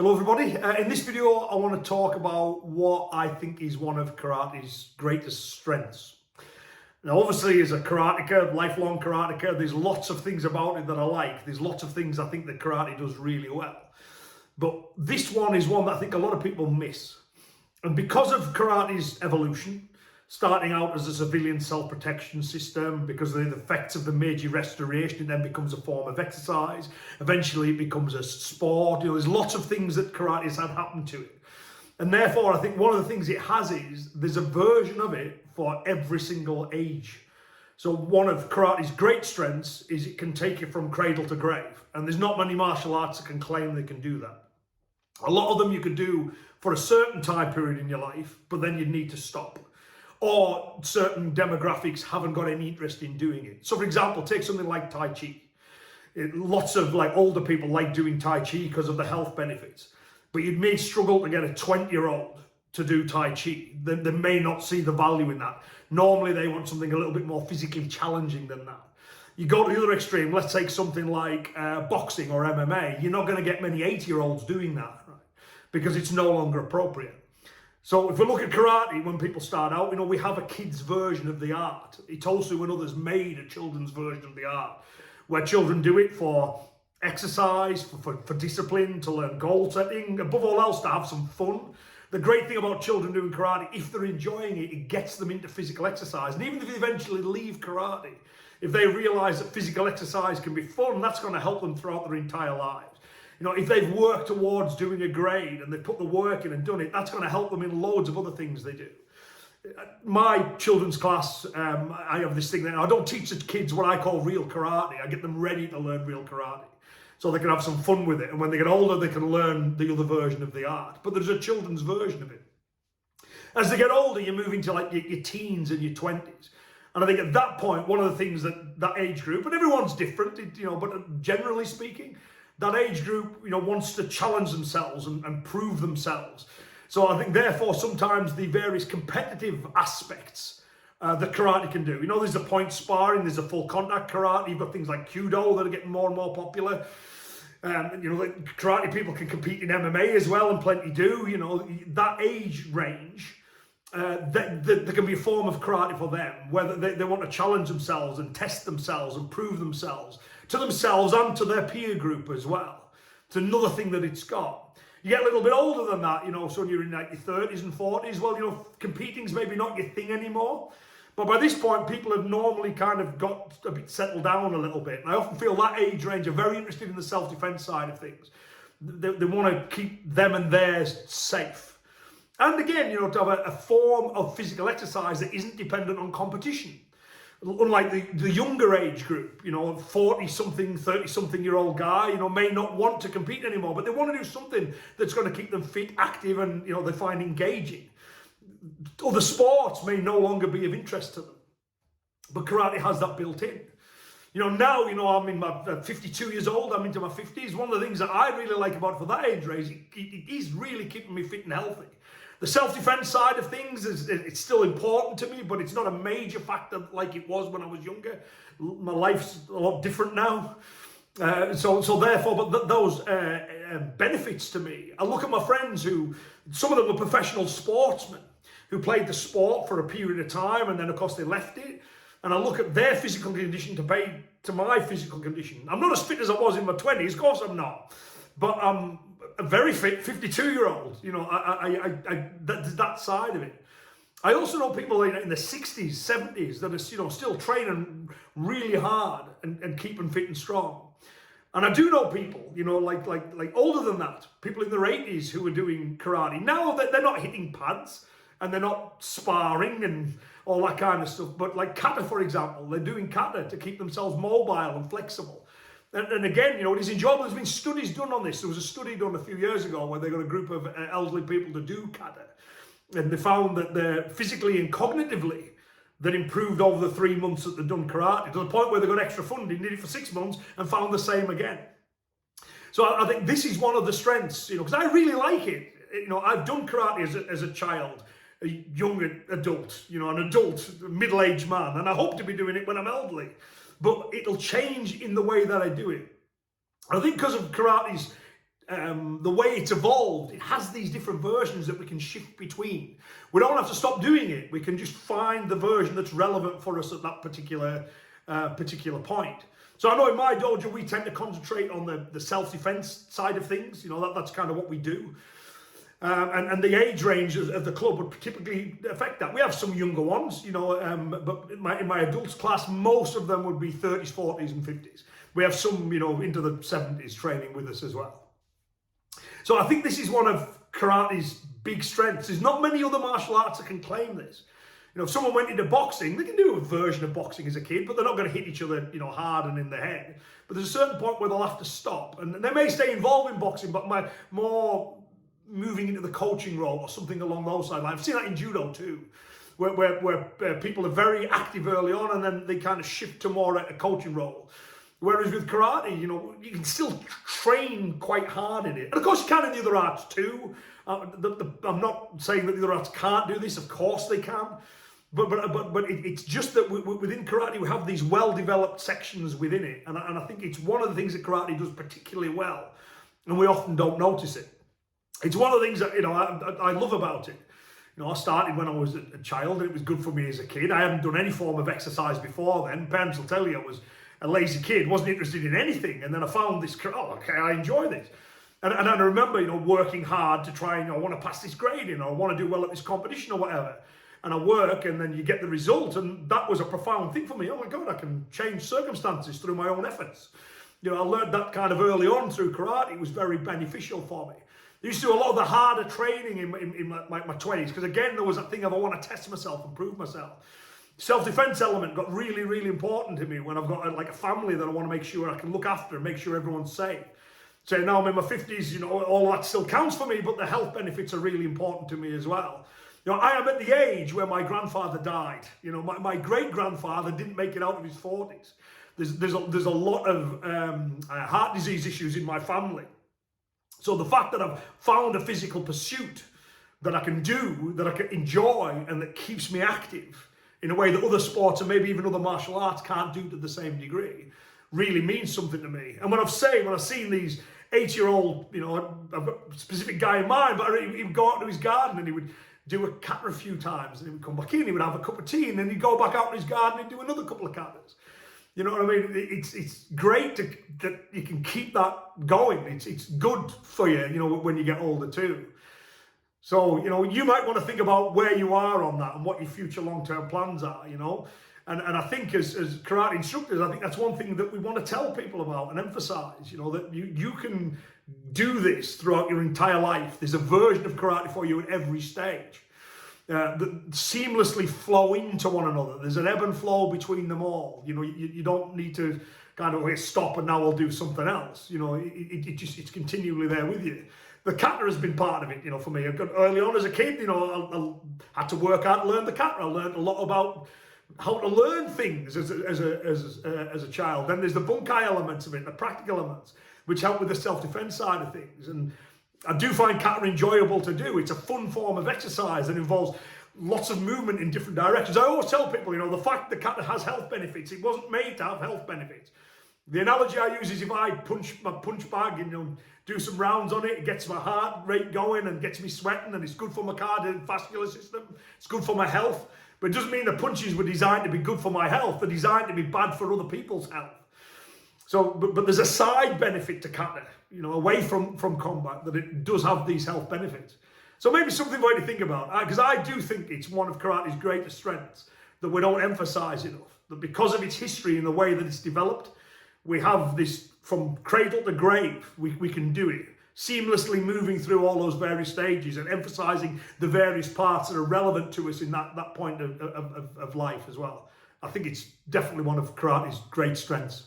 Hello everybody, in this video I want to talk about what I think is one of karate's greatest strengths. Now obviously as a karateka, lifelong karateka, there's lots of things about it that I like. There's lots of things I think that karate does really well. But this one is one that I think a lot of people miss. And because of karate's evolution, starting out as a civilian self-protection system, because of the effects of the Meiji Restoration, it then becomes a form of exercise. Eventually it becomes a sport. There's lots of things that karate has had happen to it. And therefore, I think one of the things it has is there's a version of it for every single age. So one of karate's great strengths is it can take you from cradle to grave. And there's not many martial arts that can claim they can do that. A lot of them you could do for a certain time period in your life, but then you'd need to stop. Or certain demographics haven't got any interest in doing it. So for example, take something like Tai Chi. Lots of older people like doing Tai Chi because of the health benefits. But you may struggle to get a 20-year-old to do Tai Chi. They may not see the value in that. Normally they want something a little bit more physically challenging than that. You go to the other extreme, let's take something like boxing or MMA. You're not going to get many 80-year-olds doing that, right? Because it's no longer appropriate. So if we look at karate, when people start out, we have a kid's version of the art. Itosu and others made a children's version of the art, where children do it for exercise, for discipline, to learn goal setting, above all else to have some fun. The great thing about children doing karate, if they're enjoying it, it gets them into physical exercise. And even if they eventually leave karate, if they realise that physical exercise can be fun, that's going to help them throughout their entire lives. If they've worked towards doing a grade and they've put the work in and done it, that's going to help them in loads of other things they do. My children's class, I have this thing that I don't teach the kids what I call real karate. I get them ready to learn real karate so they can have some fun with it. And when they get older, they can learn the other version of the art. But there's a children's version of it. As they get older, you move into your teens and your 20s. And I think at that point, one of the things that age group, and everyone's different, but generally speaking, that age group, wants to challenge themselves and prove themselves. So I think, therefore, sometimes the various competitive aspects that karate can do. There's a point sparring, there's a full contact karate. You've got things like Kudo that are getting more and more popular. Karate people can compete in MMA as well, and plenty do. That age range, there can be a form of karate for them, whether they want to challenge themselves and test themselves and prove themselves to themselves and to their peer group as well. It's another thing that it's got. You get a little bit older than that, so when you're in your 30s and 40s, well, competing's maybe not your thing anymore. But by this point, people have normally kind of got a bit settled down a little bit. And I often feel that age range are very interested in the self-defense side of things. They want to keep them and theirs safe. And again, to have a form of physical exercise that isn't dependent on competition. Unlike the younger age group, 40-something, 30-something-year-old guy, may not want to compete anymore, but they want to do something that's going to keep them fit, active, and, they find engaging. Other sports may no longer be of interest to them, but karate has that built in. Now, I'm in my 52 years old, I'm into my 50s. One of the things that I really like about it for that age range, it is really keeping me fit and healthy. The self-defense side of things, it's still important to me, but it's not a major factor like it was when I was younger. My life's a lot different now. So therefore, but those benefits to me. I look at my friends who, some of them were professional sportsmen, who played the sport for a period of time, and then of course they left it. And I look at their physical condition to my physical condition. I'm not as fit as I was in my 20s, of course I'm not. But I'm a very fit 52-year-old, that side of it. I also know people in the 60s, 70s that are, still training really hard and keeping fit and strong. And I do know people, like older than that, people in their 80s who are doing karate. Now they're not hitting pads and they're not sparring and all that kind of stuff. But like kata, for example, they're doing kata to keep themselves mobile and flexible. And again, it is enjoyable. There's been studies done on this. There was a study done a few years ago where they got a group of elderly people to do kata. And they found that they're physically and cognitively, that improved over the 3 months that they'd done karate, to the point where they got extra funding, did it for 6 months and found the same again. So I think this is one of the strengths, because I really like it. I've done karate as a child, a young adult, an adult, middle-aged man, and I hope to be doing it when I'm elderly. But it'll change in the way that I do it. I think because of karate's the way it's evolved, it has these different versions that we can shift between. We don't have to stop doing it. We can just find the version that's relevant for us at that particular point. So I know in my dojo, we tend to concentrate on the self-defense side of things. You know, that's kind of what we do. And the age range of the club would typically affect that. We have some younger ones, you know, but in my adults class, most of them would be 30s, 40s and 50s. We have some, you know, into the 70s training with us as well. So I think this is one of karate's big strengths. There's not many other martial arts that can claim this. You know, if someone went into boxing, they can do a version of boxing as a kid, but they're not going to hit each other, you know, hard and in the head. But there's a certain point where they'll have to stop. And they may stay involved in boxing, but more moving into the coaching role or something along those lines. I've seen that in judo too, where people are very active early on and then they kind of shift to more a coaching role. Whereas with karate, you know, you can still train quite hard in it. And of course you can in the other arts too. I'm not saying that the other arts can't do this, of course they can. But it's just that within karate we have these well-developed sections within it. And I think it's one of the things that karate does particularly well. And we often don't notice it. It's one of the things that, you know, I love about it. You know, I started when I was a child and it was good for me as a kid. I hadn't done any form of exercise before then. Parents will tell you I was a lazy kid, wasn't interested in anything. And then I found this, oh, okay, I enjoy this. And I remember, you know, working hard to try and, you know, I want to pass this grade, you know, I want to do well at this competition or whatever. And I work and then you get the result. And that was a profound thing for me. Oh my God, I can change circumstances through my own efforts. You know, I learned that kind of early on through karate. It was very beneficial for me. I used to do a lot of the harder training in my 20s because, again, there was that thing of I want to test myself and prove myself. Self-defense element got really, really important to me when I've got like a family that I want to make sure I can look after and make sure everyone's safe. So now I'm in my 50s, you know, all that still counts for me, but the health benefits are really important to me as well. You know, I am at the age where my grandfather died. You know, my great-grandfather didn't make it out of his 40s. There's a lot of heart disease issues in my family. So the fact that I've found a physical pursuit that I can do, that I can enjoy, and that keeps me active in a way that other sports and maybe even other martial arts can't do to the same degree, really means something to me. And when I've seen these 8-year-old, you know, I've got a specific guy in mind, but he would go out to his garden and he would do a kata a few times, and he would come back in, he would have a cup of tea, and then he'd go back out in his garden and do another couple of katas. You know what I mean? It's great that you can keep that going. It's good for you, you know, when you get older too. So, you know, you might want to think about where you are on that and what your future long-term plans are, you know. And I think as karate instructors, I think that's one thing that we want to tell people about and emphasize, you know, that you can do this throughout your entire life. There's a version of karate for you at every stage. That seamlessly flow into one another. There's an ebb and flow between them all. You know, you don't need to kind of stop and now I'll do something else. You know, it's continually there with you. The kata has been part of it, you know, for me. Early on as a kid, you know, I had to work hard to learn the kata. I learned a lot about how to learn things as a child. Then there's the bunkai elements of it, the practical elements, which help with the self-defense side of things. And I do find kata enjoyable to do. It's a fun form of exercise that involves lots of movement in different directions. I always tell people, you know, the fact that kata has health benefits, it wasn't made to have health benefits. The analogy I use is if I punch my punch bag and, you know, do some rounds on it, it gets my heart rate going and gets me sweating, and it's good for my cardiovascular system, it's good for my health. But it doesn't mean the punches were designed to be good for my health, they're designed to be bad for other people's health. So, but there's a side benefit to kata, you know, away from combat, that it does have these health benefits. So maybe something for you to think about, because I do think it's one of karate's greatest strengths that we don't emphasize enough. That because of its history and the way that it's developed, we have this from cradle to grave, we can do it, seamlessly moving through all those various stages and emphasizing the various parts that are relevant to us in that point of life as well. I think it's definitely one of karate's great strengths.